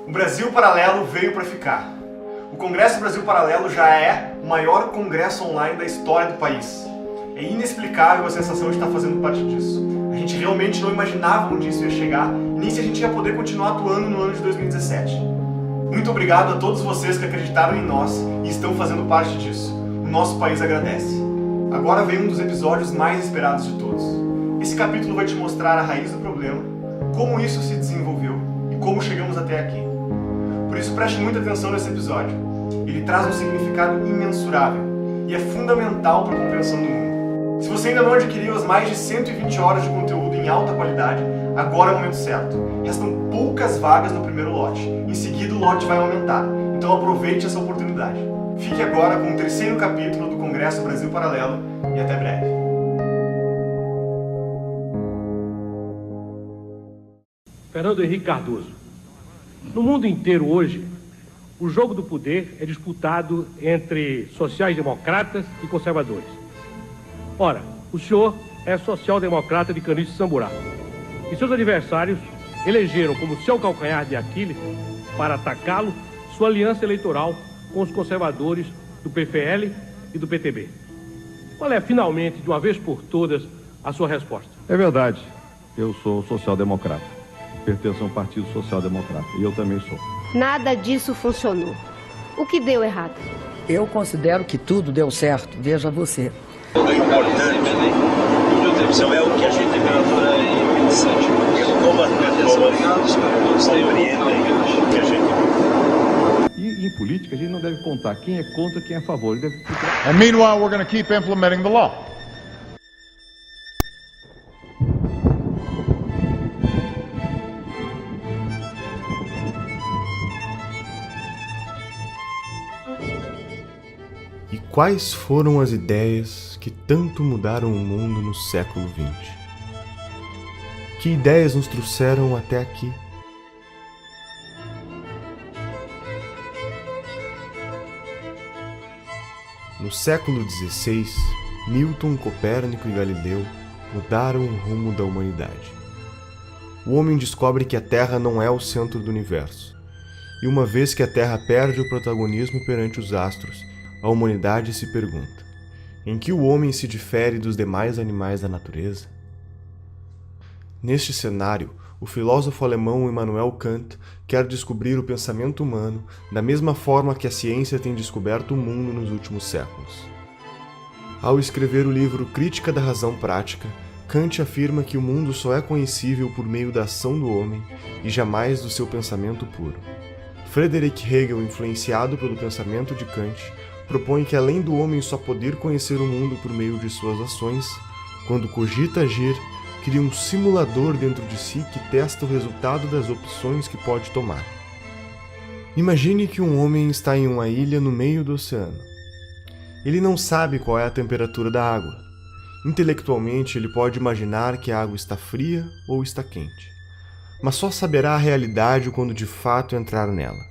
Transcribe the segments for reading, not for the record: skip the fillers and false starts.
O Brasil Paralelo veio para ficar. O Congresso Brasil Paralelo já é o maior congresso online da história do país. É inexplicável a sensação de estar fazendo parte disso. A gente realmente não imaginava onde isso ia chegar e nem se a gente ia poder continuar atuando no ano de 2017. Muito obrigado a todos vocês que acreditaram em nós e estão fazendo parte disso. O nosso país agradece. Agora vem um dos episódios mais esperados de todos. Esse capítulo vai te mostrar a raiz do problema, como isso se desenvolveu e como chegamos até aqui. Por isso preste muita atenção nesse episódio. Ele traz um significado imensurável e é fundamental para a compreensão do mundo. Se você ainda não adquiriu as mais de 120 horas de conteúdo em alta qualidade, agora é o momento certo. Restam poucas vagas no primeiro lote. Em seguida o lote vai aumentar. Então aproveite essa oportunidade. Fique agora com o terceiro capítulo do Congresso Brasil Paralelo e até breve. Fernando Henrique Cardoso. No mundo inteiro hoje, o jogo do poder é disputado entre sociais-democratas e conservadores. Ora, o senhor é social-democrata de Caniche Samburá. E seus adversários elegeram como seu calcanhar de Aquiles, para atacá-lo, sua aliança eleitoral com os conservadores do PFL e do PTB. Qual é, finalmente, de uma vez por todas, a sua resposta? É verdade. Eu sou social-democrata. Pertenço a um partido social-democrata. E eu também sou. Nada disso funcionou. O que deu errado? Eu considero que tudo deu certo. Veja você. O importante de opção é o que a gente temperatura é interessante. Como a atenção todos têm orientam o que a gente. E em política a gente não deve contar quem é contra, quem é a favor. Ele deve ficar... And meanwhile we're going to keep implementing the law. E quais foram as ideias que tanto mudaram o mundo no século XX? Que ideias nos trouxeram até aqui? No século XVI, Newton, Copérnico e Galileu mudaram o rumo da humanidade. O homem descobre que a Terra não é o centro do universo. E uma vez que a Terra perde o protagonismo perante os astros, a humanidade se pergunta: em que o homem se difere dos demais animais da natureza? Neste cenário, o filósofo alemão Immanuel Kant quer descobrir o pensamento humano da mesma forma que a ciência tem descoberto o mundo nos últimos séculos. Ao escrever o livro Crítica da Razão Prática, Kant afirma que o mundo só é conhecível por meio da ação do homem e jamais do seu pensamento puro. Friedrich Hegel, influenciado pelo pensamento de Kant, propõe que além do homem só poder conhecer o mundo por meio de suas ações, quando cogita agir, cria um simulador dentro de si que testa o resultado das opções que pode tomar. Imagine que um homem está em uma ilha no meio do oceano. Ele não sabe qual é a temperatura da água. Intelectualmente, ele pode imaginar que a água está fria ou está quente, mas só saberá a realidade quando de fato entrar nela.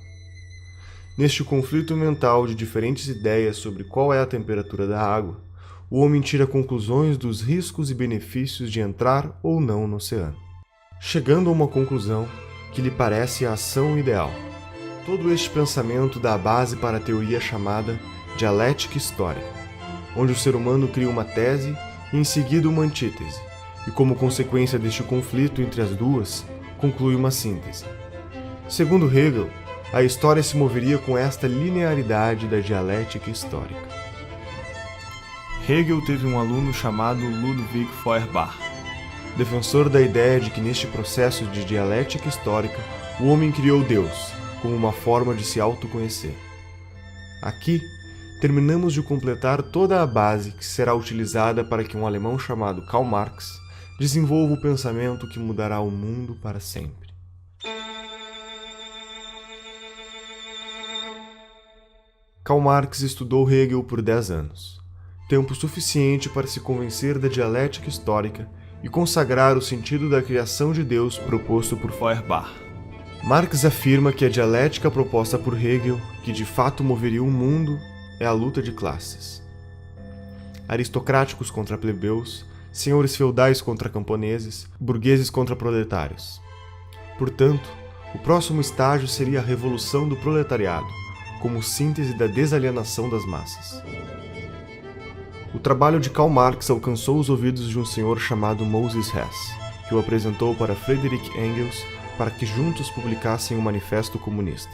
Neste conflito mental de diferentes ideias sobre qual é a temperatura da água, o homem tira conclusões dos riscos e benefícios de entrar ou não no oceano, chegando a uma conclusão que lhe parece a ação ideal. Todo este pensamento dá a base para a teoria chamada dialética histórica, onde o ser humano cria uma tese e em seguida uma antítese, e como consequência deste conflito entre as duas, conclui uma síntese. Segundo Hegel, a história se moveria com esta linearidade da dialética histórica. Hegel teve um aluno chamado Ludwig Feuerbach, defensor da ideia de que neste processo de dialética histórica, o homem criou Deus, como uma forma de se autoconhecer. Aqui, terminamos de completar toda a base que será utilizada para que um alemão chamado Karl Marx desenvolva o pensamento que mudará o mundo para sempre. Karl Marx estudou Hegel por 10 anos, tempo suficiente para se convencer da dialética histórica e consagrar o sentido da criação de Deus proposto por Feuerbach. Marx afirma que a dialética proposta por Hegel, que de fato moveria o mundo, é a luta de classes. Aristocráticos contra plebeus, senhores feudais contra camponeses, burgueses contra proletários. Portanto, O próximo estágio seria a revolução do proletariado, como síntese da desalienação das massas. O trabalho de Karl Marx alcançou os ouvidos de um senhor chamado Moses Hess, que o apresentou para Friedrich Engels para que juntos publicassem um manifesto comunista,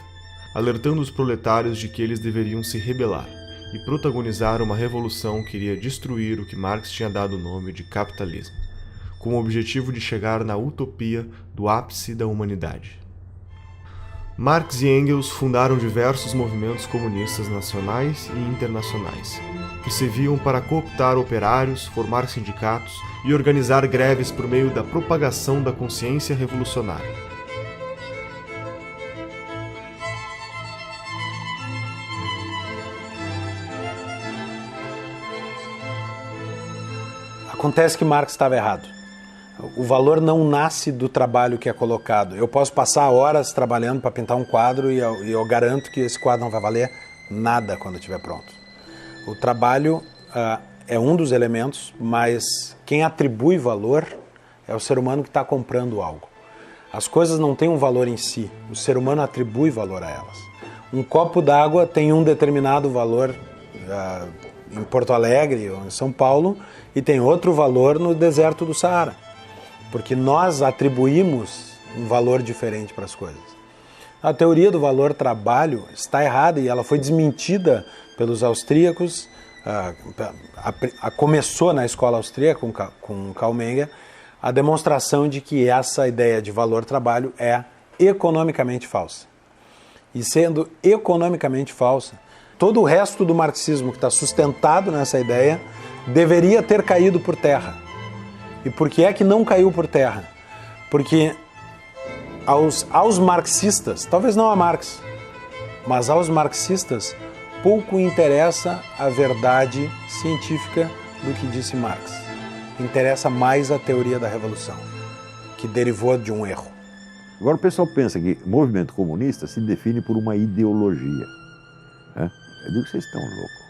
alertando os proletários de que eles deveriam se rebelar e protagonizar uma revolução que iria destruir o que Marx tinha dado o nome de capitalismo, com o objetivo de chegar na utopia do ápice da humanidade. Marx e Engels fundaram diversos movimentos comunistas nacionais e internacionais, que serviam para cooptar operários, formar sindicatos e organizar greves por meio da propagação da consciência revolucionária. Acontece que Marx estava errado. O valor não nasce do trabalho que é colocado. Eu posso passar horas trabalhando para pintar um quadro e eu garanto que esse quadro não vai valer nada quando estiver pronto. O trabalho é um dos elementos, mas quem atribui valor é o ser humano que está comprando algo. As coisas não têm um valor em si, o ser humano atribui valor a elas. Um copo d'água tem um determinado valor em Porto Alegre ou em São Paulo e tem outro valor no deserto do Saara. Porque nós atribuímos um valor diferente para as coisas. A teoria do valor trabalho está errada e ela foi desmentida pelos austríacos. Começou na escola austríaca com Karl Menger a demonstração de que essa ideia de valor trabalho é economicamente falsa. E sendo economicamente falsa, todo o resto do marxismo que está sustentado nessa ideia deveria ter caído por terra. E por que é que não caiu por terra? Porque aos marxistas, talvez não a Marx, mas aos marxistas, pouco interessa a verdade científica do que disse Marx. Interessa mais a teoria da revolução, que derivou de um erro. Agora o pessoal pensa que o movimento comunista se define por uma ideologia. Eu digo que vocês estão loucos.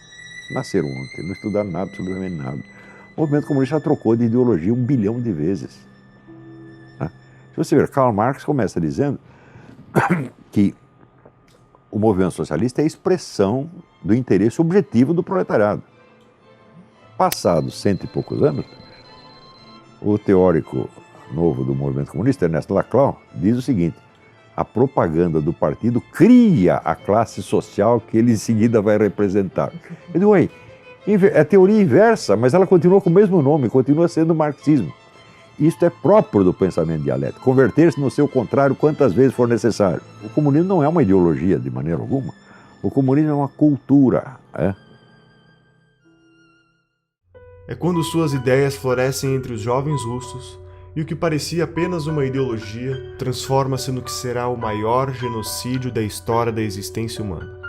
Nasceram ontem, não estudaram nada, absolutamente nada. O movimento comunista já trocou de ideologia 1 bilhão de vezes. Se você ver, Karl Marx começa dizendo que o movimento socialista é a expressão do interesse objetivo do proletariado. Passados 100 e poucos anos, o teórico novo do movimento comunista, Ernest Laclau, diz o seguinte: a propaganda do partido cria a classe social que ele em seguida vai representar. Eu digo, é teoria inversa, mas ela continua com o mesmo nome, continua sendo marxismo. Isto é próprio do pensamento dialético, converter-se no seu contrário quantas vezes for necessário. O comunismo não é uma ideologia de maneira alguma, o comunismo é uma cultura. É quando suas ideias florescem entre os jovens russos e o que parecia apenas uma ideologia transforma-se no que será o maior genocídio da história da existência humana.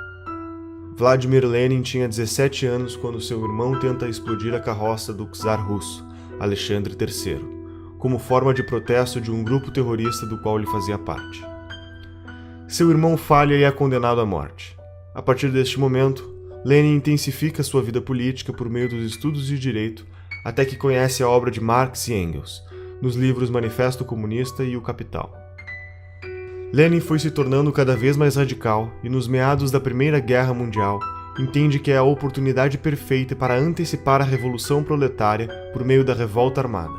Vladimir Lenin tinha 17 anos quando seu irmão tenta explodir a carroça do czar russo, Alexandre III, como forma de protesto de um grupo terrorista do qual ele fazia parte. Seu irmão falha e é condenado à morte. A partir deste momento, Lenin intensifica sua vida política por meio dos estudos de direito, até que conhece a obra de Marx e Engels, nos livros Manifesto Comunista e O Capital. Lenin foi se tornando cada vez mais radical e, nos meados da Primeira Guerra Mundial, entende que é a oportunidade perfeita para antecipar a Revolução Proletária por meio da revolta armada.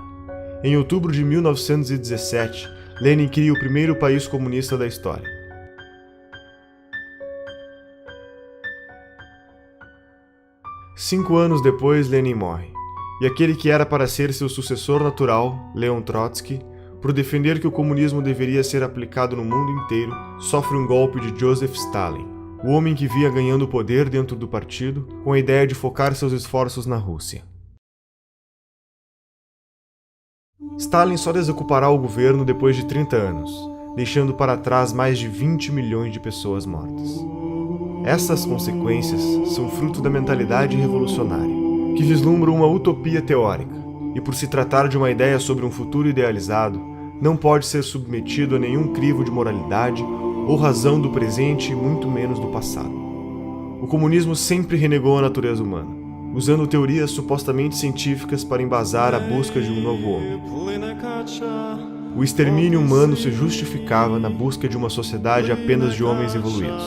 Em outubro de 1917, Lenin cria o primeiro país comunista da história. Cinco anos depois, Lenin morre, e aquele que era para ser seu sucessor natural, Leon Trotsky, por defender que o comunismo deveria ser aplicado no mundo inteiro, sofre um golpe de Joseph Stalin, o homem que via ganhando poder dentro do partido, com a ideia de focar seus esforços na Rússia. Stalin só desocupará o governo depois de 30 anos, deixando para trás mais de 20 milhões de pessoas mortas. Essas consequências são fruto da mentalidade revolucionária, que vislumbra uma utopia teórica, e por se tratar de uma ideia sobre um futuro idealizado, não pode ser submetido a nenhum crivo de moralidade ou razão do presente e muito menos do passado. O comunismo sempre renegou a natureza humana, usando teorias supostamente científicas para embasar a busca de um novo homem. o extermínio humano se justificava na busca de uma sociedade apenas de homens evoluídos.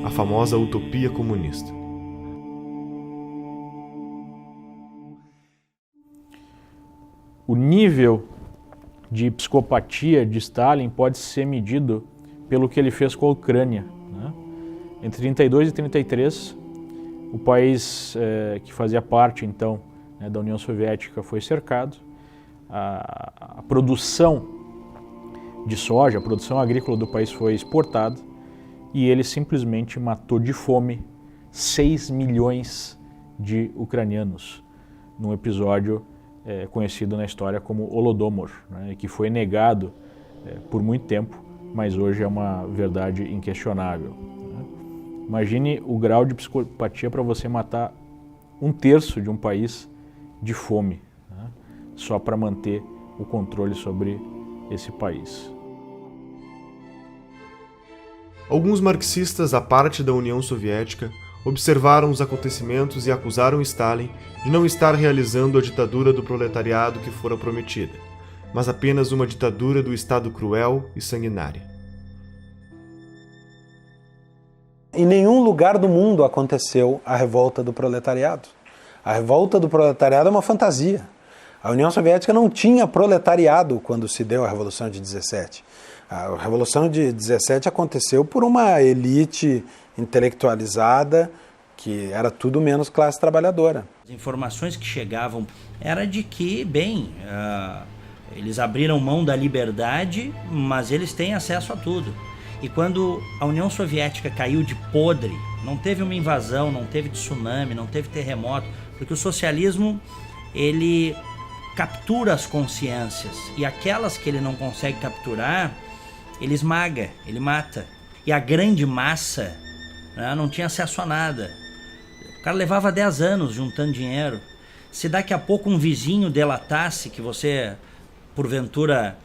A famosa utopia comunista. O nível de psicopatia de Stalin pode ser medido pelo que ele fez com a Ucrânia, né? Entre 32 e 33, o país que fazia parte, então, né, da União Soviética foi cercado. A produção de soja, a produção agrícola do país foi exportada e ele simplesmente matou de fome 6 milhões de ucranianos, num episódio conhecido na história como Holodomor, né, que foi negado por muito tempo, mas hoje é uma verdade inquestionável. Né? Imagine o grau de psicopatia para você matar 1/3 de um país de fome, né, só para manter o controle sobre esse país. Alguns marxistas, à parte da União Soviética, observaram os acontecimentos e acusaram Stalin de não estar realizando a ditadura do proletariado que fora prometida, mas apenas uma ditadura do Estado cruel e sanguinária. Em nenhum lugar do mundo aconteceu a revolta do proletariado. A revolta do proletariado é uma fantasia. A União Soviética não tinha proletariado quando se deu a Revolução de 17. A Revolução de 17 aconteceu por uma elite intelectualizada que era tudo menos classe trabalhadora. As informações que chegavam era de que, eles abriram mão da liberdade, mas eles têm acesso a tudo. E quando a União Soviética caiu de podre, não teve uma invasão, não teve tsunami, não teve terremoto, porque o socialismo, ele captura as consciências, e aquelas que ele não consegue capturar, ele esmaga, ele mata. E a grande massa, né, não tinha acesso a nada. O cara levava 10 anos juntando dinheiro. Se daqui a pouco um vizinho delatasse que você, porventura,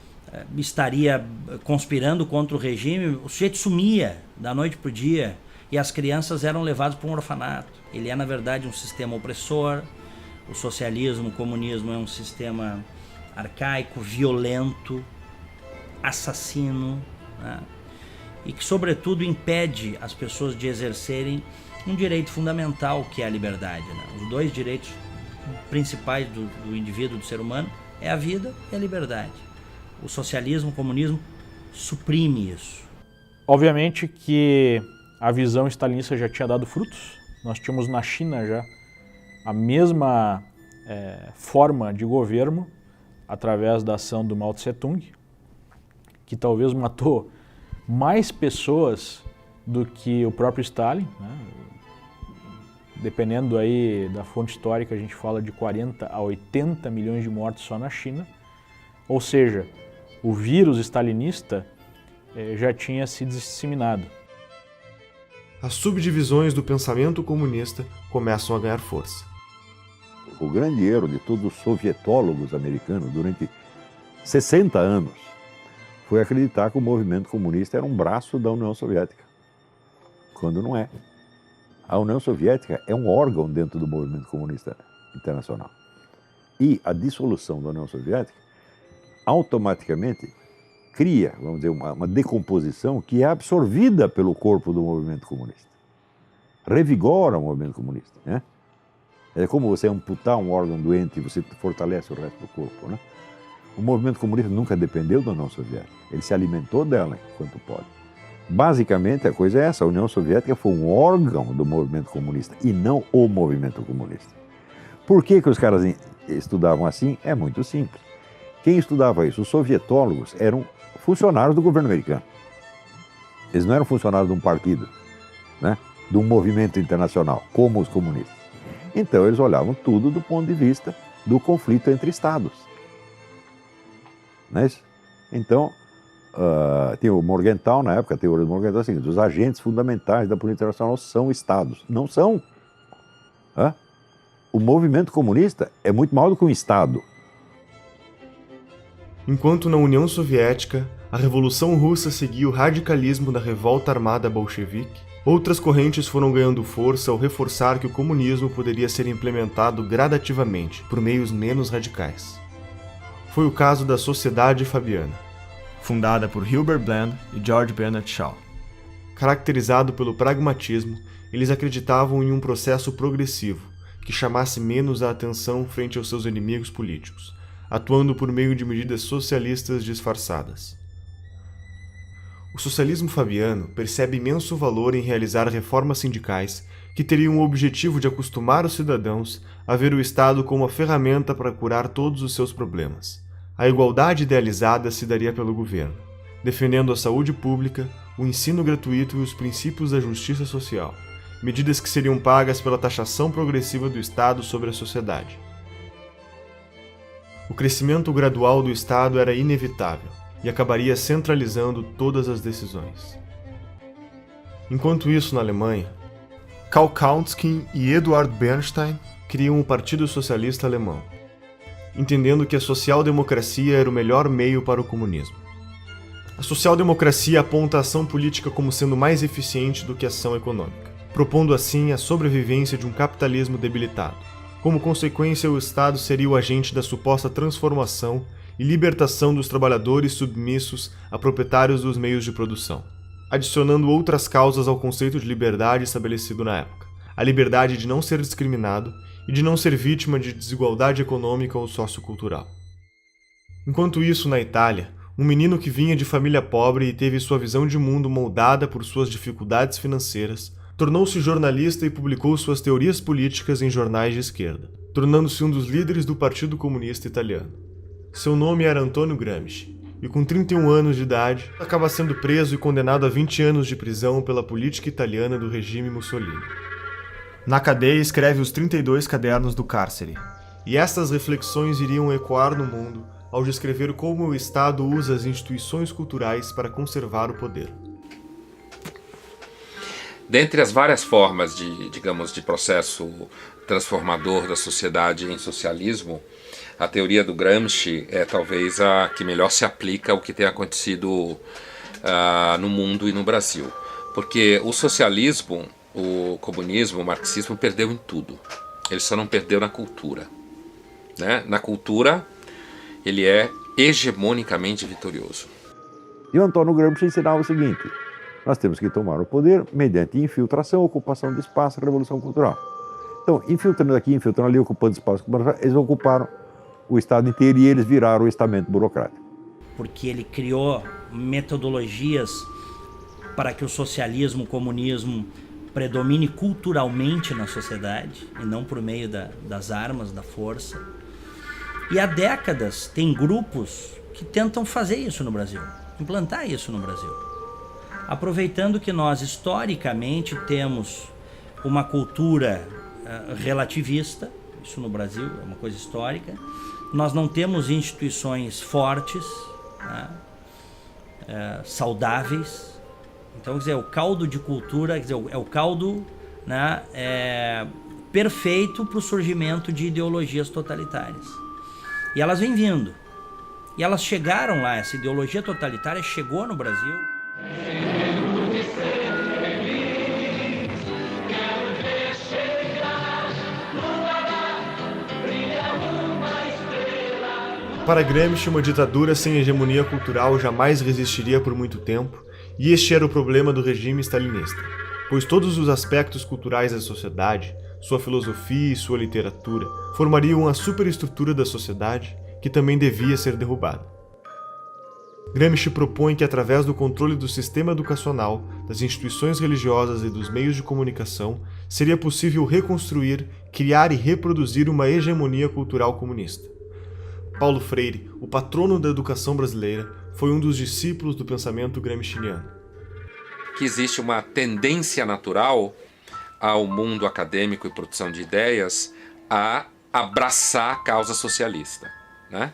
estaria conspirando contra o regime, o sujeito sumia da noite para o dia e as crianças eram levadas para um orfanato. Ele é, na verdade, um sistema opressor. O socialismo, o comunismo é um sistema arcaico, violento, assassino, né? E que, sobretudo, impede as pessoas de exercerem um direito fundamental, que é a liberdade, né? Os dois direitos principais do indivíduo, do ser humano, é a vida e a liberdade. O socialismo, o comunismo, suprime isso. Obviamente que a visão stalinista já tinha dado frutos. Nós tínhamos na China já a mesma forma de governo através da ação do Mao Tse-tung, que talvez matou mais pessoas do que o próprio Stalin, né? Dependendo aí da fonte histórica, a gente fala de 40 a 80 milhões de mortos só na China. Ou seja, o vírus stalinista já tinha se disseminado. As subdivisões do pensamento comunista começam a ganhar força. O grande erro de todos os sovietólogos americanos durante 60 anos foi acreditar que o movimento comunista era um braço da União Soviética, quando não é. A União Soviética é um órgão dentro do movimento comunista internacional. E a dissolução da União Soviética automaticamente cria, vamos dizer, uma decomposição que é absorvida pelo corpo do movimento comunista. Revigora o movimento comunista, né? É como você amputar um órgão doente e você fortalece o resto do corpo, né? O movimento comunista nunca dependeu da União Soviética. Ele se alimentou dela enquanto pode. Basicamente, a coisa é essa. A União Soviética foi um órgão do movimento comunista e não o movimento comunista. Por que os caras estudavam assim? É muito simples. Quem estudava isso? Os sovietólogos eram funcionários do governo americano. Eles não eram funcionários de um partido, né? De um movimento internacional, como os comunistas. Então, eles olhavam tudo do ponto de vista do conflito entre estados. Não é isso? Então, tem o Morgenthau, na época, a teoria do Morgenthau é a seguinte: os agentes fundamentais da política internacional são estados. Não são. O movimento comunista é muito maior do que um estado. Enquanto na União Soviética, a Revolução Russa seguia o radicalismo da revolta armada bolchevique, outras correntes foram ganhando força ao reforçar que o comunismo poderia ser implementado gradativamente, por meios menos radicais. foi o caso da Sociedade Fabiana, fundada por Hilbert Bland e George Bernard Shaw. Caracterizado pelo pragmatismo, eles acreditavam em um processo progressivo, que chamasse menos a atenção frente aos seus inimigos políticos, atuando por meio de medidas socialistas disfarçadas. O socialismo fabiano percebe imenso valor em realizar reformas sindicais que teriam o objetivo de acostumar os cidadãos a ver o Estado como a ferramenta para curar todos os seus problemas. A igualdade idealizada se daria pelo governo, defendendo a saúde pública, o ensino gratuito e os princípios da justiça social, medidas que seriam pagas pela taxação progressiva do Estado sobre a sociedade. O crescimento gradual do Estado era inevitável e acabaria centralizando todas as decisões. Enquanto isso, na Alemanha, Karl Kautsky e Eduard Bernstein criam o Partido Socialista Alemão, entendendo que a social-democracia era o melhor meio para o comunismo. A social-democracia aponta a ação política como sendo mais eficiente do que a ação econômica, propondo assim a sobrevivência de um capitalismo debilitado. Como consequência, o Estado seria o agente da suposta transformação e libertação dos trabalhadores submissos a proprietários dos meios de produção, adicionando outras causas ao conceito de liberdade estabelecido na época: a liberdade de não ser discriminado e de não ser vítima de desigualdade econômica ou sociocultural. Enquanto isso, na Itália, um menino que vinha de família pobre e teve sua visão de mundo moldada por suas dificuldades financeiras, tornou-se jornalista e publicou suas teorias políticas em jornais de esquerda, tornando-se um dos líderes do Partido Comunista Italiano. Seu nome era Antonio Gramsci, e com 31 anos de idade, acaba sendo preso e condenado a 20 anos de prisão pela política italiana do regime Mussolini. Na cadeia escreve os 32 cadernos do cárcere, e estas reflexões iriam ecoar no mundo ao descrever como o Estado usa as instituições culturais para conservar o poder. Dentre as várias formas de processo transformador da sociedade em socialismo, a teoria do Gramsci é talvez a que melhor se aplica ao que tem acontecido no mundo e no Brasil. Porque o socialismo, o comunismo, o marxismo perdeu em tudo. Ele só não perdeu na cultura, né? Na cultura, ele é hegemonicamente vitorioso. E o Antônio Gramsci ensinava o seguinte: nós temos que tomar o poder mediante infiltração, ocupação de espaço, revolução cultural. Então, infiltrando aqui, infiltrando ali, ocupando espaço, eles ocuparam o Estado inteiro e eles viraram o estamento burocrático. Porque ele criou metodologias para que o socialismo, o comunismo predomine culturalmente na sociedade e não por meio das armas, da força. E há décadas tem grupos que tentam fazer isso no Brasil, implantar isso no Brasil. Aproveitando que nós historicamente temos uma cultura relativista, isso no Brasil é uma coisa histórica, nós não temos instituições fortes, né, saudáveis. Então, quer dizer, o caldo de cultura, quer dizer, é o caldo, né, perfeito para o surgimento de ideologias totalitárias. E elas vêm vindo. E elas chegaram lá, essa ideologia totalitária chegou no Brasil. Para Gramsci, uma ditadura sem hegemonia cultural jamais resistiria por muito tempo, e este era o problema do regime stalinista, pois todos os aspectos culturais da sociedade, sua filosofia e sua literatura, formariam a superestrutura da sociedade que também devia ser derrubada. Gramsci propõe que, através do controle do sistema educacional, das instituições religiosas e dos meios de comunicação, seria possível reconstruir, criar e reproduzir uma hegemonia cultural comunista. Paulo Freire, o patrono da educação brasileira, foi um dos discípulos do pensamento gramsciano. Que existe uma tendência natural ao mundo acadêmico e produção de ideias a abraçar a causa socialista, né?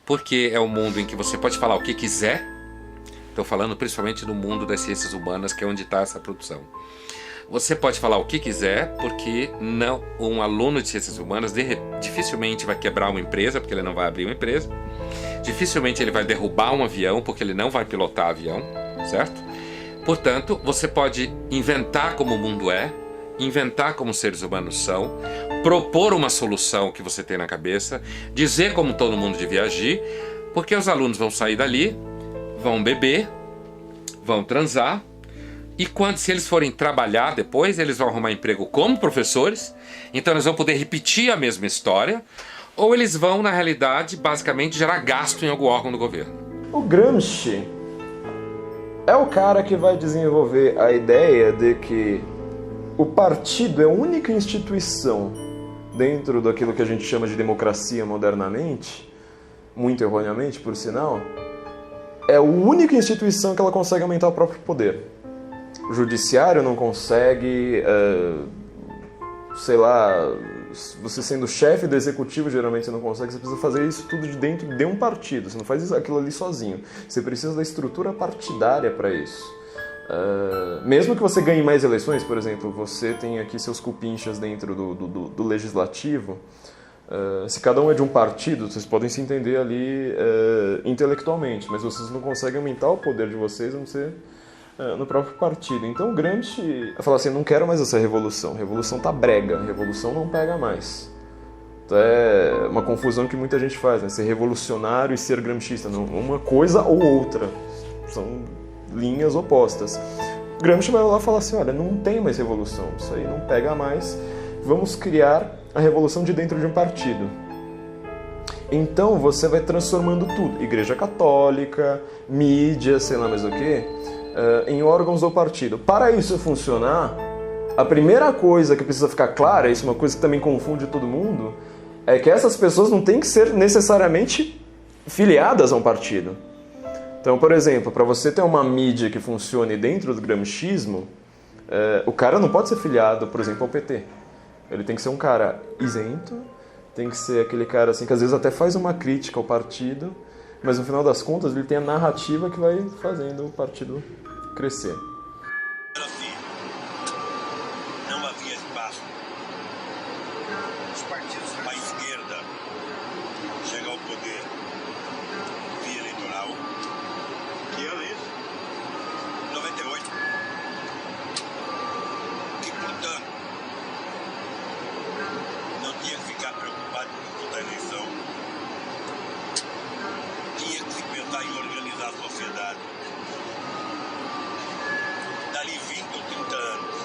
Porque é um mundo em que você pode falar o que quiser. Estou falando principalmente no mundo das ciências humanas, que é onde está essa produção. Você pode falar o que quiser, porque não, um aluno de ciências humanas dificilmente vai quebrar uma empresa, porque ele não vai abrir uma empresa. Dificilmente ele vai derrubar um avião, porque ele não vai pilotar avião, certo? Portanto, você pode inventar como o mundo é, inventar como os seres humanos são, propor uma solução que você tem na cabeça, dizer como todo mundo devia agir, porque os alunos vão sair dali, vão beber, vão transar, e se eles forem trabalhar depois, eles vão arrumar emprego como professores, então eles vão poder repetir a mesma história, ou eles vão, na realidade, basicamente gerar gasto em algum órgão do governo. O Gramsci é o cara que vai desenvolver a ideia de que o partido é a única instituição dentro daquilo que a gente chama de democracia modernamente, muito erroneamente, por sinal, é a única instituição que ela consegue aumentar o próprio poder. O judiciário não consegue, sei lá, você sendo chefe do executivo, geralmente você não consegue, você precisa fazer isso tudo de dentro de um partido, você não faz aquilo ali sozinho, você precisa da estrutura partidária para isso. Mesmo que você ganhe mais eleições, por exemplo, você tem aqui seus cupinchas dentro do legislativo, se cada um é de um partido, vocês podem se entender ali intelectualmente, mas vocês não conseguem aumentar o poder de vocês, a não ser no próprio partido. Então o Gramsci fala assim, não quero mais essa revolução, revolução tá brega, revolução não pega mais. Então é uma confusão que muita gente faz, né? Ser revolucionário e ser gramscista, não, uma coisa ou outra, são linhas opostas. O Gramsci vai lá e fala assim, olha, não tem mais revolução, isso aí não pega mais, vamos criar a revolução de dentro de um partido. Então você vai transformando tudo, Igreja Católica, mídia, sei lá mais o que, em órgãos do partido. Para isso funcionar, a primeira coisa que precisa ficar clara, isso é uma coisa que também confunde todo mundo, é que essas pessoas não têm que ser necessariamente filiadas a um partido. Então, por exemplo, para você ter uma mídia que funcione dentro do gramscismo, o cara não pode ser filiado, por exemplo, ao PT. Ele tem que ser um cara isento, tem que ser aquele cara assim que às vezes até faz uma crítica ao partido, mas no final das contas ele tem a narrativa que vai fazendo o partido crescer. Não havia espaço. Os partidos da esquerda chegam ao poder via eleitoral. Que ano é isso? 98. E, portanto, não tinha que ficar preocupado com toda a eleição. Tinha que se pensar em organizar a sociedade. Dali 20 ou 30 anos,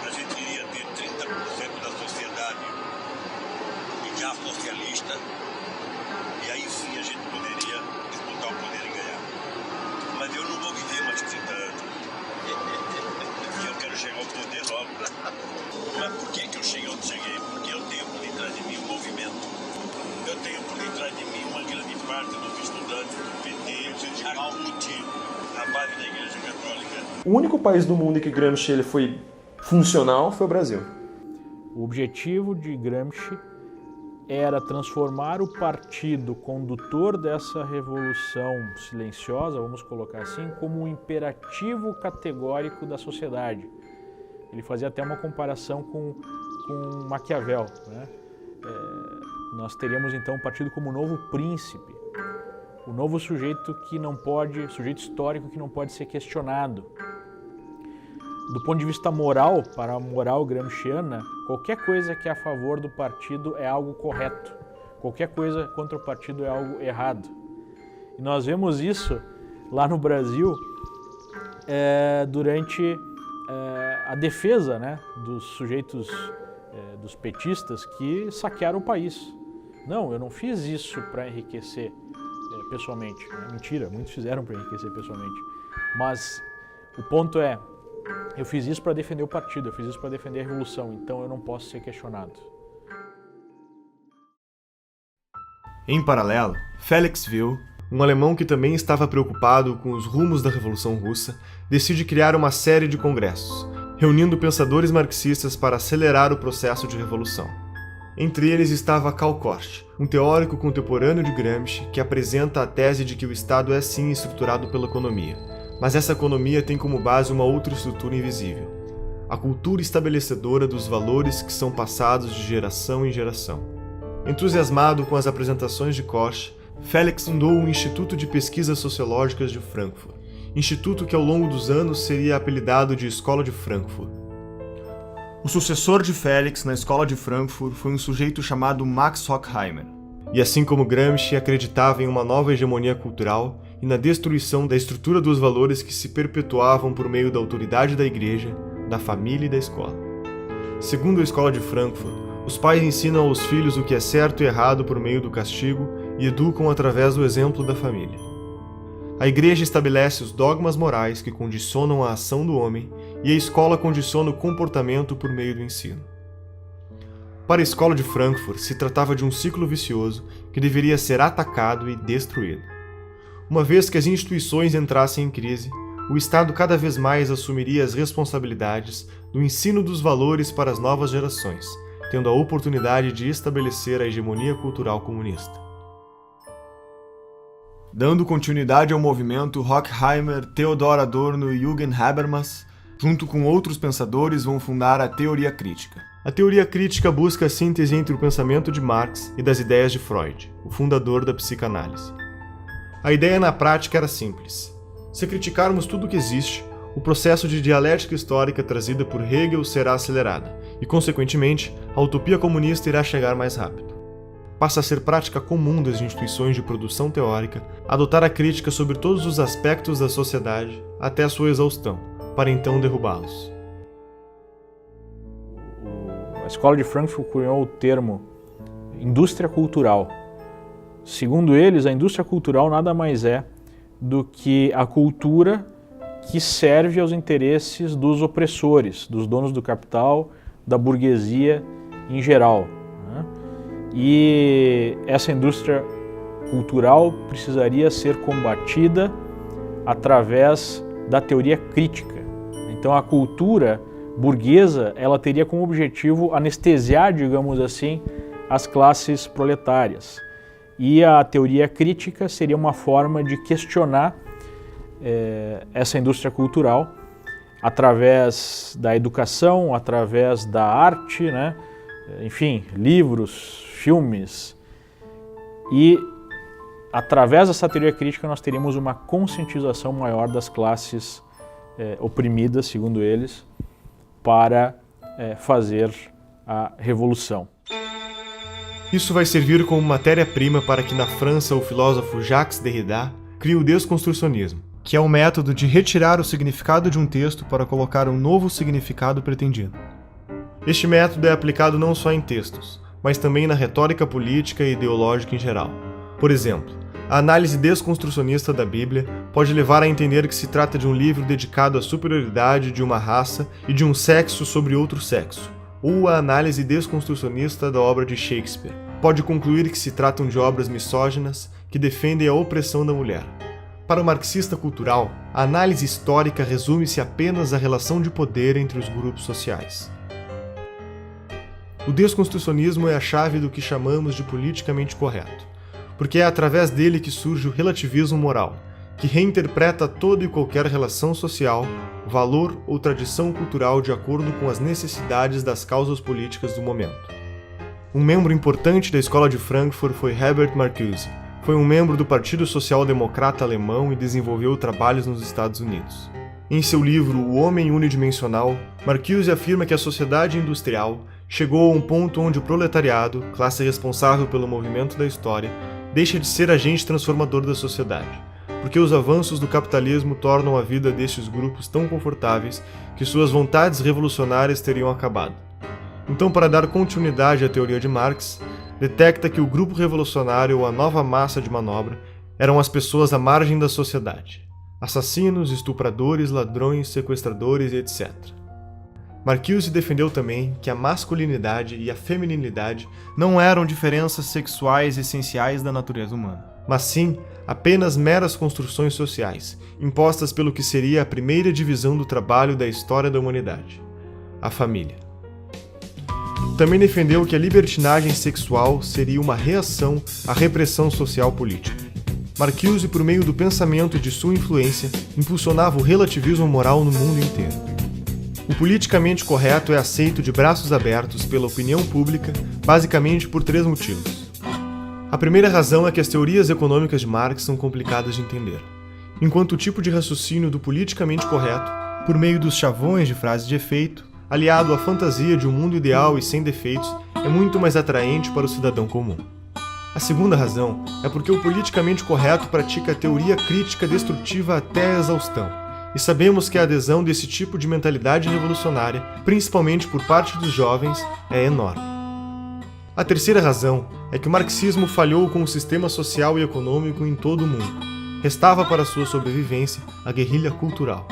a gente iria ter 30% da sociedade já socialista, e aí sim a gente poderia disputar o poder e ganhar. Mas eu não vou viver mais 30 anos. Porque eu quero chegar ao poder logo. Mas por que eu cheguei onde cheguei? Porque eu tenho por detrás de mim um movimento. Eu tenho por detrás de mim uma grande parte dos estudantes do PT, a CUT, a base da Igreja Católica. O único país do mundo em que Gramsci ele foi funcional foi o Brasil. O objetivo de Gramsci era transformar o partido condutor dessa revolução silenciosa, vamos colocar assim, como um imperativo categórico da sociedade. Ele fazia até uma comparação com Maquiavel, né? Nós teríamos então o partido como o novo príncipe, o novo sujeito que não pode, sujeito histórico que não pode ser questionado. Do ponto de vista moral, para a moral gramsciana, qualquer coisa que é a favor do partido é algo correto, qualquer coisa contra o partido é algo errado. E nós vemos isso lá no Brasil durante a defesa, né, dos sujeitos, dos petistas que saquearam o país. Não, eu não fiz isso para enriquecer pessoalmente. Mentira, muitos fizeram para enriquecer pessoalmente. Mas o ponto é, eu fiz isso para defender o partido, eu fiz isso para defender a revolução, então eu não posso ser questionado. Em paralelo, Felix Wilh, um alemão que também estava preocupado com os rumos da Revolução Russa, decide criar uma série de congressos, reunindo pensadores marxistas para acelerar o processo de revolução. Entre eles estava Karl Korsch, um teórico contemporâneo de Gramsci que apresenta a tese de que o Estado é sim estruturado pela economia, mas essa economia tem como base uma outra estrutura invisível, a cultura estabelecedora dos valores que são passados de geração em geração. Entusiasmado com as apresentações de Korsch, Felix fundou o Instituto de Pesquisas Sociológicas de Frankfurt, instituto que ao longo dos anos seria apelidado de Escola de Frankfurt. O sucessor de Félix na escola de Frankfurt foi um sujeito chamado Max Horkheimer. E assim como Gramsci acreditava em uma nova hegemonia cultural e na destruição da estrutura dos valores que se perpetuavam por meio da autoridade da igreja, da família e da escola. Segundo a escola de Frankfurt, os pais ensinam aos filhos o que é certo e errado por meio do castigo e educam através do exemplo da família. A igreja estabelece os dogmas morais que condicionam a ação do homem e a escola condiciona o comportamento por meio do ensino. Para a escola de Frankfurt, se tratava de um ciclo vicioso que deveria ser atacado e destruído. Uma vez que as instituições entrassem em crise, o Estado cada vez mais assumiria as responsabilidades do ensino dos valores para as novas gerações, tendo a oportunidade de estabelecer a hegemonia cultural comunista. Dando continuidade ao movimento, Horkheimer, Theodor Adorno e Jürgen Habermas, junto com outros pensadores, vão fundar a teoria crítica. A teoria crítica busca a síntese entre o pensamento de Marx e das ideias de Freud, o fundador da psicanálise. A ideia na prática era simples. Se criticarmos tudo o que existe, o processo de dialética histórica trazida por Hegel será acelerado e, consequentemente, a utopia comunista irá chegar mais rápido. Passa a ser prática comum das instituições de produção teórica adotar a crítica sobre todos os aspectos da sociedade até a sua exaustão, para então derrubá-los. A escola de Frankfurt cunhou o termo indústria cultural. Segundo eles, a indústria cultural nada mais é do que a cultura que serve aos interesses dos opressores, dos donos do capital, da burguesia em geral. E essa indústria cultural precisaria ser combatida através da teoria crítica. Então a cultura burguesa, ela teria como objetivo anestesiar, digamos assim, as classes proletárias. E a teoria crítica seria uma forma de questionar essa indústria cultural através da educação, através da arte, né? Enfim, livros, filmes. E através dessa teoria crítica nós teríamos uma conscientização maior das classes oprimidas, segundo eles, para fazer a revolução. Isso vai servir como matéria-prima para que na França o filósofo Jacques Derrida crie o desconstrucionismo, que é o método de retirar o significado de um texto para colocar um novo significado pretendido. Este método é aplicado não só em textos, mas também na retórica política e ideológica em geral. Por exemplo, a análise desconstrucionista da Bíblia pode levar a entender que se trata de um livro dedicado à superioridade de uma raça e de um sexo sobre outro sexo, ou a análise desconstrucionista da obra de Shakespeare pode concluir que se tratam de obras misóginas que defendem a opressão da mulher. Para o marxista cultural, a análise histórica resume-se apenas à relação de poder entre os grupos sociais. O desconstrucionismo é a chave do que chamamos de politicamente correto, porque é através dele que surge o relativismo moral, que reinterpreta toda e qualquer relação social, valor ou tradição cultural de acordo com as necessidades das causas políticas do momento. Um membro importante da escola de Frankfurt foi Herbert Marcuse. Foi um membro do Partido Social Democrata Alemão e desenvolveu trabalhos nos Estados Unidos. Em seu livro O Homem Unidimensional, Marcuse afirma que a sociedade industrial chegou a um ponto onde o proletariado, classe responsável pelo movimento da história, deixa de ser agente transformador da sociedade, porque os avanços do capitalismo tornam a vida destes grupos tão confortáveis que suas vontades revolucionárias teriam acabado. Então, para dar continuidade à teoria de Marx, detecta que o grupo revolucionário ou a nova massa de manobra eram as pessoas à margem da sociedade, assassinos, estupradores, ladrões, sequestradores e etc. Marcuse defendeu também que a masculinidade e a feminilidade não eram diferenças sexuais essenciais da natureza humana, mas sim apenas meras construções sociais, impostas pelo que seria a primeira divisão do trabalho da história da humanidade, a família. Também defendeu que a libertinagem sexual seria uma reação à repressão social política. Marcuse, por meio do pensamento e de sua influência, impulsionava o relativismo moral no mundo inteiro. O politicamente correto é aceito de braços abertos pela opinião pública, basicamente por 3 motivos. A primeira razão é que as teorias econômicas de Marx são complicadas de entender, enquanto o tipo de raciocínio do politicamente correto, por meio dos chavões de frases de efeito, aliado à fantasia de um mundo ideal e sem defeitos, é muito mais atraente para o cidadão comum. A segunda razão é porque o politicamente correto pratica a teoria crítica destrutiva até a exaustão, e sabemos que a adesão desse tipo de mentalidade revolucionária, principalmente por parte dos jovens, é enorme. A terceira razão é que o marxismo falhou com o sistema social e econômico em todo o mundo. Restava para sua sobrevivência a guerrilha cultural.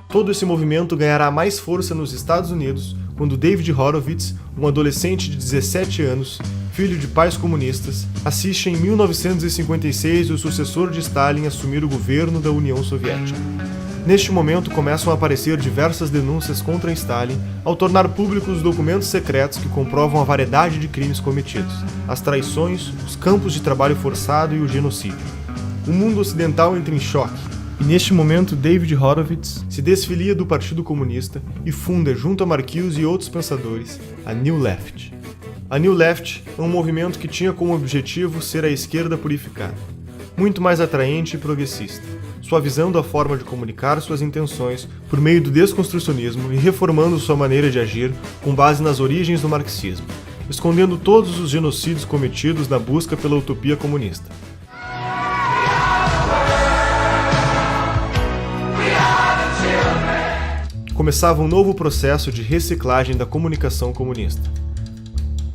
Todo esse movimento ganhará mais força nos Estados Unidos quando David Horowitz, um adolescente de 17 anos, filho de pais comunistas, assiste em 1956 o sucessor de Stalin assumir o governo da União Soviética. Neste momento começam a aparecer diversas denúncias contra Stalin ao tornar públicos os documentos secretos que comprovam a variedade de crimes cometidos, as traições, os campos de trabalho forçado e o genocídio. O mundo ocidental entra em choque, e neste momento David Horowitz se desfilia do Partido Comunista e funda, junto a Marcuse e outros pensadores, a New Left. A New Left é um movimento que tinha como objetivo ser a esquerda purificada, muito mais atraente e progressista, suavizando a forma de comunicar suas intenções por meio do desconstrucionismo e reformando sua maneira de agir com base nas origens do marxismo, escondendo todos os genocídios cometidos na busca pela utopia comunista. Começava um novo processo de reciclagem da comunicação comunista.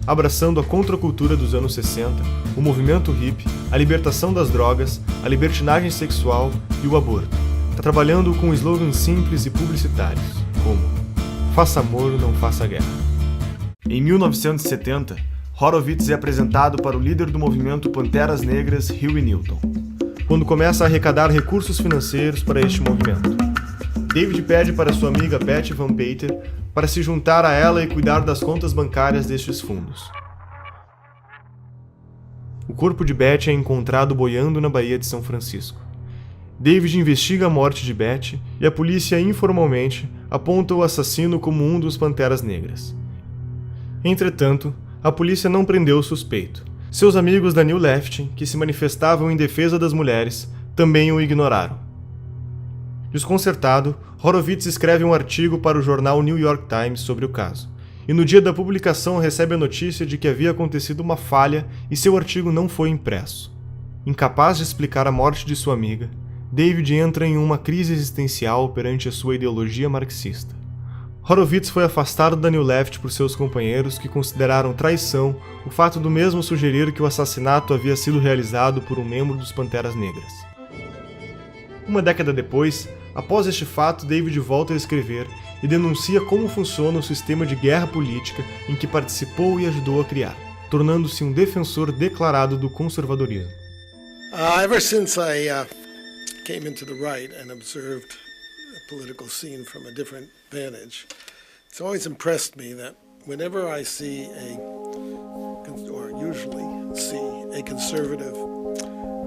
Abraçando a contracultura dos anos 60, o movimento hippie, a libertação das drogas, a libertinagem sexual e o aborto, trabalhando com slogans simples e publicitários, como "Faça amor, não faça guerra". Em 1970, Horowitz é apresentado para o líder do movimento Panteras Negras, Huey Newton, quando começa a arrecadar recursos financeiros para este movimento. David pede para sua amiga Betty Van Pater para se juntar a ela e cuidar das contas bancárias destes fundos. O corpo de Betty é encontrado boiando na Baía de São Francisco. David investiga a morte de Betty e a polícia informalmente aponta o assassino como um dos Panteras Negras. Entretanto, a polícia não prendeu o suspeito. Seus amigos da New Left, que se manifestavam em defesa das mulheres, também o ignoraram. Desconcertado, Horowitz escreve um artigo para o jornal New York Times sobre o caso, e no dia da publicação recebe a notícia de que havia acontecido uma falha e seu artigo não foi impresso. Incapaz de explicar a morte de sua amiga, David entra em uma crise existencial perante a sua ideologia marxista. Horowitz foi afastado da New Left por seus companheiros, que consideraram traição o fato do mesmo sugerir que o assassinato havia sido realizado por um membro dos Panteras Negras. Uma década depois, após este fato, David volta a escrever e denuncia como funciona o sistema de guerra política em que participou e ajudou a criar, tornando-se um defensor declarado do conservadorismo. Ever since I came into the right and observed the political scene from a different vantage, it's always impressed me that whenever I see or usually see a conservative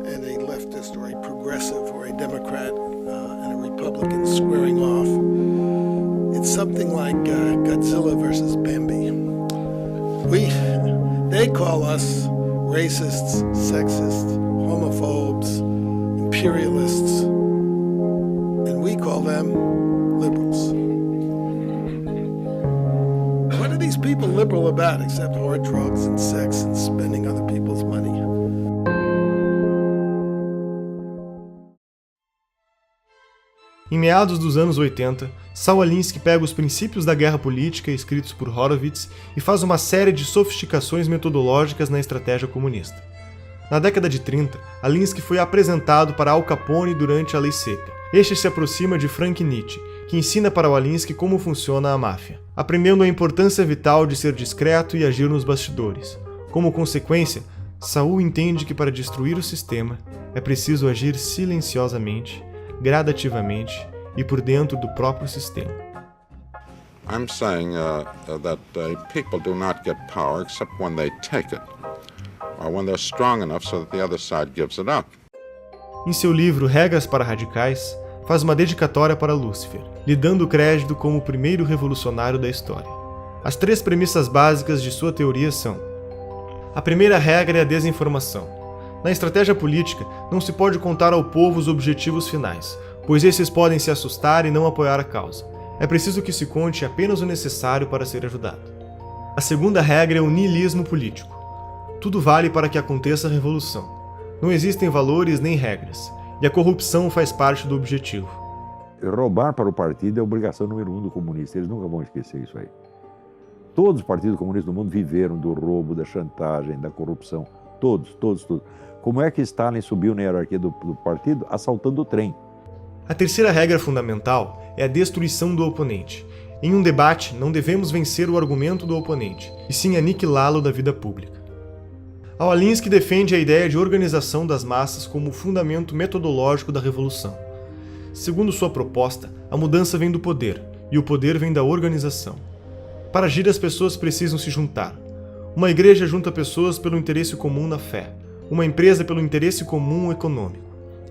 and a leftist or a progressive or a Democrat and a Republican squaring off, it's something like Godzilla versus Bambi. They call us racists, sexists, homophobes, imperialists, and we call them liberals. What are these people liberal about except hard drugs and sex and spending other people's money? Em meados dos anos 80, Saul Alinsky pega os princípios da guerra política escritos por Horowitz e faz uma série de sofisticações metodológicas na estratégia comunista. Na década de 30, Alinsky foi apresentado para Al Capone durante a Lei Seca. Este se aproxima de Frank Nietzsche, que ensina para o Alinsky como funciona a máfia, aprendendo a importância vital de ser discreto e agir nos bastidores. Como consequência, Saul entende que para destruir o sistema é preciso agir silenciosamente, gradativamente e por dentro do próprio sistema. I'm saying that people do not get power except when they take it, or when they're strong enough so that the other side gives it up. Em seu livro Regras para Radicais, faz uma dedicatória para Lúcifer, lhe dando crédito como o primeiro revolucionário da história. As 3 premissas básicas de sua teoria são: a primeira regra é a desinformação. Na estratégia política, não se pode contar ao povo os objetivos finais, pois esses podem se assustar e não apoiar a causa. É preciso que se conte apenas o necessário para ser ajudado. A segunda regra é o niilismo político. Tudo vale para que aconteça a revolução. Não existem valores nem regras, e a corrupção faz parte do objetivo. Roubar para o partido é a obrigação número 1 do comunista, eles nunca vão esquecer isso aí. Todos os partidos comunistas do mundo viveram do roubo, da chantagem, da corrupção, todos. Como é que Stalin subiu na hierarquia do partido? Assaltando o trem. A terceira regra fundamental é a destruição do oponente. Em um debate, não devemos vencer o argumento do oponente, e sim aniquilá-lo da vida pública. Alinsky defende a ideia de organização das massas como o fundamento metodológico da revolução. Segundo sua proposta, a mudança vem do poder, e o poder vem da organização. Para agir, as pessoas precisam se juntar. Uma igreja junta pessoas pelo interesse comum na fé, uma empresa pelo interesse comum econômico.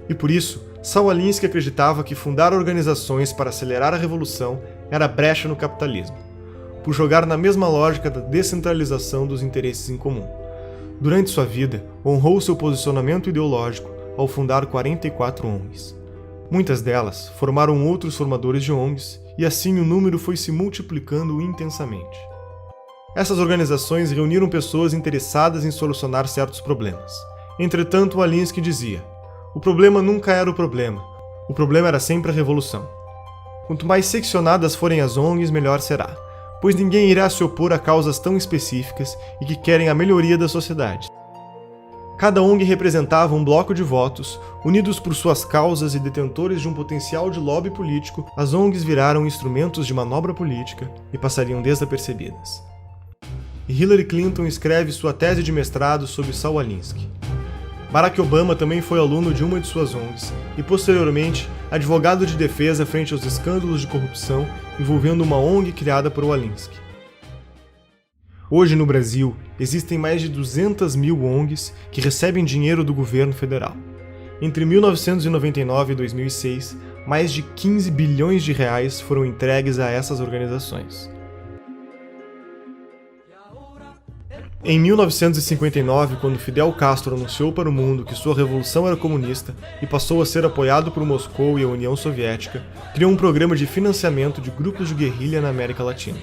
E por isso, Saul Alinsky acreditava que fundar organizações para acelerar a revolução era brecha no capitalismo, por jogar na mesma lógica da descentralização dos interesses em comum. Durante sua vida, honrou seu posicionamento ideológico ao fundar 44 ONGs. Muitas delas formaram outros formadores de ONGs, e assim o número foi se multiplicando intensamente. Essas organizações reuniram pessoas interessadas em solucionar certos problemas. Entretanto, Alinsky dizia: o problema nunca era o problema era sempre a revolução. Quanto mais seccionadas forem as ONGs, melhor será, pois ninguém irá se opor a causas tão específicas e que querem a melhoria da sociedade. Cada ONG representava um bloco de votos, unidos por suas causas e detentores de um potencial de lobby político. As ONGs viraram instrumentos de manobra política e passariam desapercebidas. E Hillary Clinton escreve sua tese de mestrado sobre Saul Alinsky. Barack Obama também foi aluno de uma de suas ONGs e, posteriormente, advogado de defesa frente aos escândalos de corrupção envolvendo uma ONG criada por Alinsky. Hoje, no Brasil, existem mais de 200 mil ONGs que recebem dinheiro do governo federal. Entre 1999 e 2006, mais de 15 bilhões de reais foram entregues a essas organizações. Em 1959, quando Fidel Castro anunciou para o mundo que sua revolução era comunista e passou a ser apoiado por Moscou e a União Soviética, criou um programa de financiamento de grupos de guerrilha na América Latina.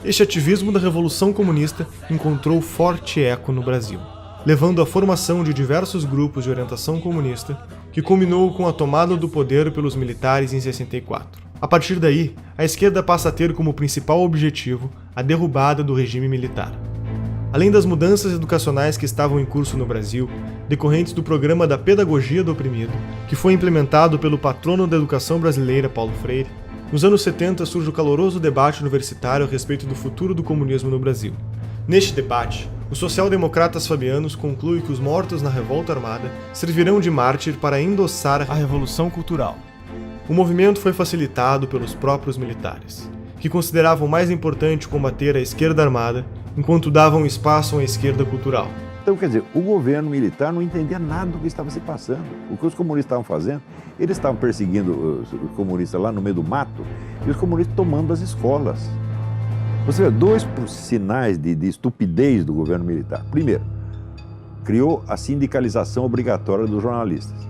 Este ativismo da Revolução Comunista encontrou forte eco no Brasil, levando à formação de diversos grupos de orientação comunista, que culminou com a tomada do poder pelos militares em 64. A partir daí, a esquerda passa a ter como principal objetivo a derrubada do regime militar. Além das mudanças educacionais que estavam em curso no Brasil, decorrentes do programa da Pedagogia do Oprimido, que foi implementado pelo patrono da educação brasileira, Paulo Freire, nos anos 70 surge o caloroso debate universitário a respeito do futuro do comunismo no Brasil. Neste debate, os social-democratas fabianos concluem que os mortos na revolta armada servirão de mártir para endossar a Revolução Cultural. O movimento foi facilitado pelos próprios militares, que consideravam mais importante combater a esquerda armada, enquanto davam espaço à esquerda cultural. Então, quer dizer, o governo militar não entendia nada do que estava se passando. O que os comunistas estavam fazendo, eles estavam perseguindo os comunistas lá no meio do mato, e os comunistas tomando as escolas. Você vê, dois sinais de estupidez do governo militar. Primeiro, criou a sindicalização obrigatória dos jornalistas.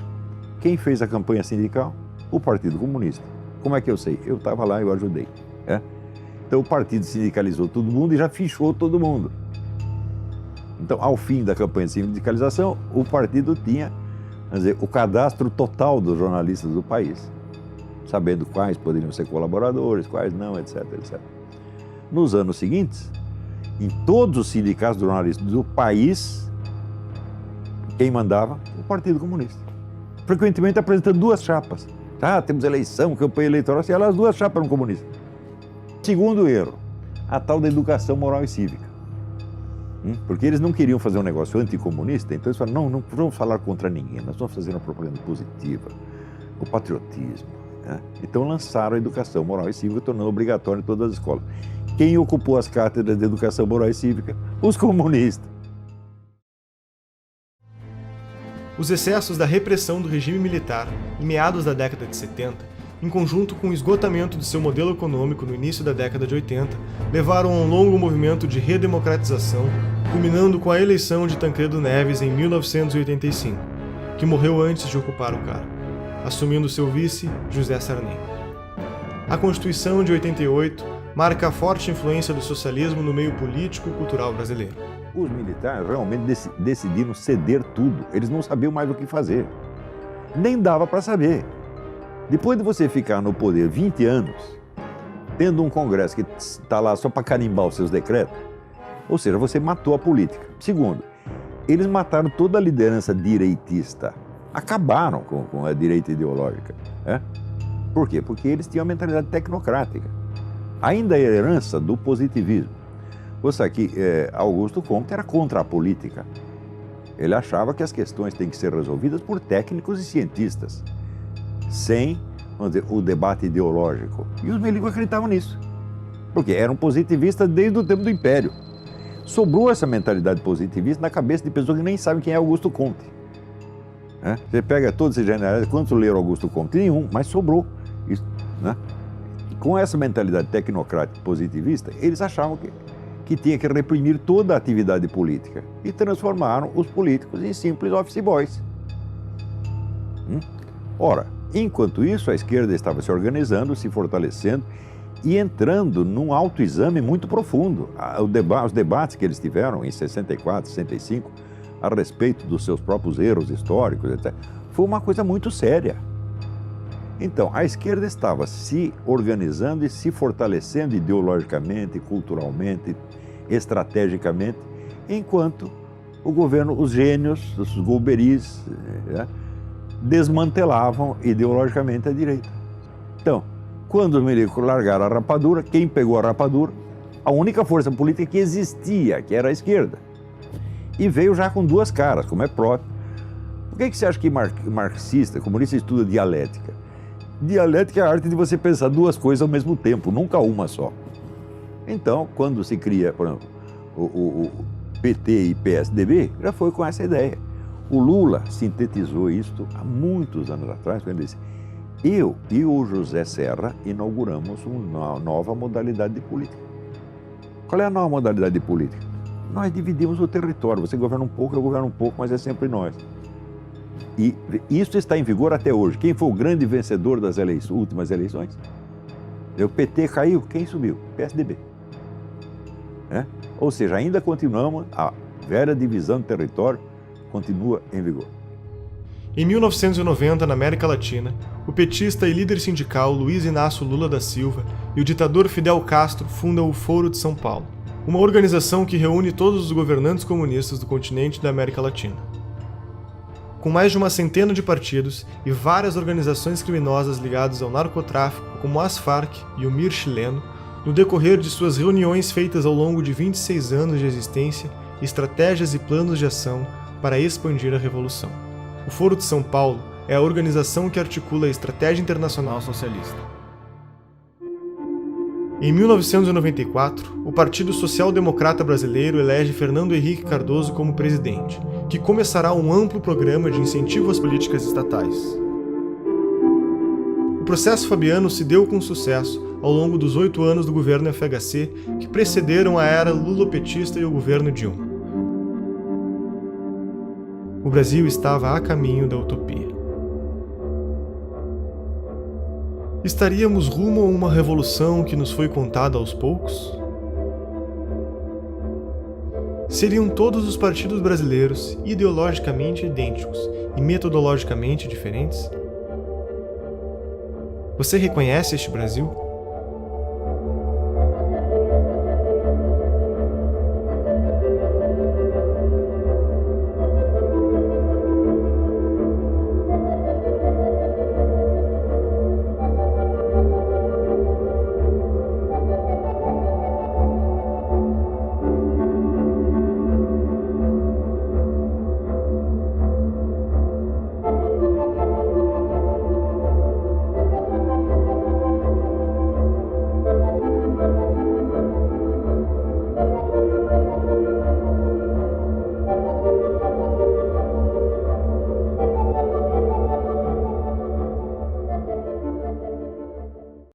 Quem fez a campanha sindical? O Partido Comunista. Como é que eu sei? Eu estava lá e eu ajudei. Então o partido sindicalizou todo mundo e já fichou todo mundo. Então, ao fim da campanha de sindicalização, o partido tinha, quer dizer, o cadastro total dos jornalistas do país, sabendo quais poderiam ser colaboradores, quais não, etc, etc. Nos anos seguintes, em todos os sindicatos de jornalistas do país, quem mandava? O Partido Comunista. Frequentemente apresentando duas chapas. Temos eleição, campanha eleitoral, e as duas chapas eram comunistas. Segundo erro, a tal da educação moral e cívica. Porque eles não queriam fazer um negócio anticomunista, então eles falaram, não vamos falar contra ninguém, nós vamos fazer uma propaganda positiva, o patriotismo. Então lançaram a educação moral e cívica, tornando obrigatória em todas as escolas. Quem ocupou as cátedras de educação moral e cívica? Os comunistas. Os excessos da repressão do regime militar, em meados da década de 70, em conjunto com o esgotamento de seu modelo econômico no início da década de 80, levaram a um longo movimento de redemocratização, culminando com a eleição de Tancredo Neves em 1985, que morreu antes de ocupar o cargo, assumindo seu vice, José Sarney. A Constituição de 88 marca a forte influência do socialismo no meio político e cultural brasileiro. Os militares realmente decidiram ceder tudo. Eles não sabiam mais o que fazer. Nem dava para saber. Depois de você ficar no poder 20 anos, tendo um Congresso que está lá só para carimbar os seus decretos, ou seja, você matou a política. Segundo, eles mataram toda a liderança direitista. Acabaram com a direita ideológica. Né? Por quê? Porque eles tinham a mentalidade tecnocrática. Ainda a herança do positivismo. Você sabe que Augusto Comte era contra a política. Ele achava que as questões têm que ser resolvidas por técnicos e cientistas, sem, vamos dizer, o debate ideológico. E os milicos acreditavam nisso, porque eram positivistas desde o tempo do Império. Sobrou essa mentalidade positivista na cabeça de pessoas que nem sabem quem é Augusto Comte. Você pega todos esses generais, quantos leram Augusto Comte? Nenhum, mas sobrou isso, né? Com essa mentalidade tecnocrática positivista, eles achavam que tinha que reprimir toda a atividade política e transformaram os políticos em simples office boys. Ora, enquanto isso, a esquerda estava se organizando, se fortalecendo e entrando num autoexame muito profundo. Os debates que eles tiveram em 64, 65, a respeito dos seus próprios erros históricos, etc., foi uma coisa muito séria. Então, a esquerda estava se organizando e se fortalecendo ideologicamente, culturalmente, estrategicamente, enquanto o governo, os gênios, os golberis, desmantelavam ideologicamente a direita. Então, quando os milicos largaram a rapadura, quem pegou a rapadura? A única força política que existia, que era a esquerda. E veio já com duas caras, como é próprio. Por que você acha que marxista, comunista, estuda dialética? Dialética é a arte de você pensar duas coisas ao mesmo tempo, nunca uma só. Então, quando se cria, por exemplo, o PT e PSDB, já foi com essa ideia. O Lula sintetizou isto há muitos anos atrás, quando ele disse: eu e o José Serra inauguramos uma nova modalidade de política. Qual é a nova modalidade de política? Nós dividimos o território. Você governa um pouco, eu governo um pouco, mas é sempre nós. E isso está em vigor até hoje. Quem foi o grande vencedor das últimas eleições? O PT caiu, quem subiu? PSDB. Ou seja, ainda continuamos, a velha divisão do território continua em vigor. Em 1990, na América Latina, o petista e líder sindical Luiz Inácio Lula da Silva e o ditador Fidel Castro fundam o Foro de São Paulo, uma organização que reúne todos os governantes comunistas do continente da América Latina. Com mais de uma centena de partidos e várias organizações criminosas ligadas ao narcotráfico, como as Farc e o MIR chileno, no decorrer de suas reuniões feitas ao longo de 26 anos de existência, estratégias e planos de ação para expandir a revolução. O Foro de São Paulo é a organização que articula a estratégia internacional socialista. Em 1994, o Partido Social Democrata Brasileiro elege Fernando Henrique Cardoso como presidente, que começará um amplo programa de incentivo às políticas estatais. O processo fabiano se deu com sucesso ao longo dos 8 anos do governo FHC que precederam a era lulopetista e o governo Dilma. O Brasil estava a caminho da utopia. Estaríamos rumo a uma revolução que nos foi contada aos poucos? Seriam todos os partidos brasileiros ideologicamente idênticos e metodologicamente diferentes? Você reconhece este Brasil?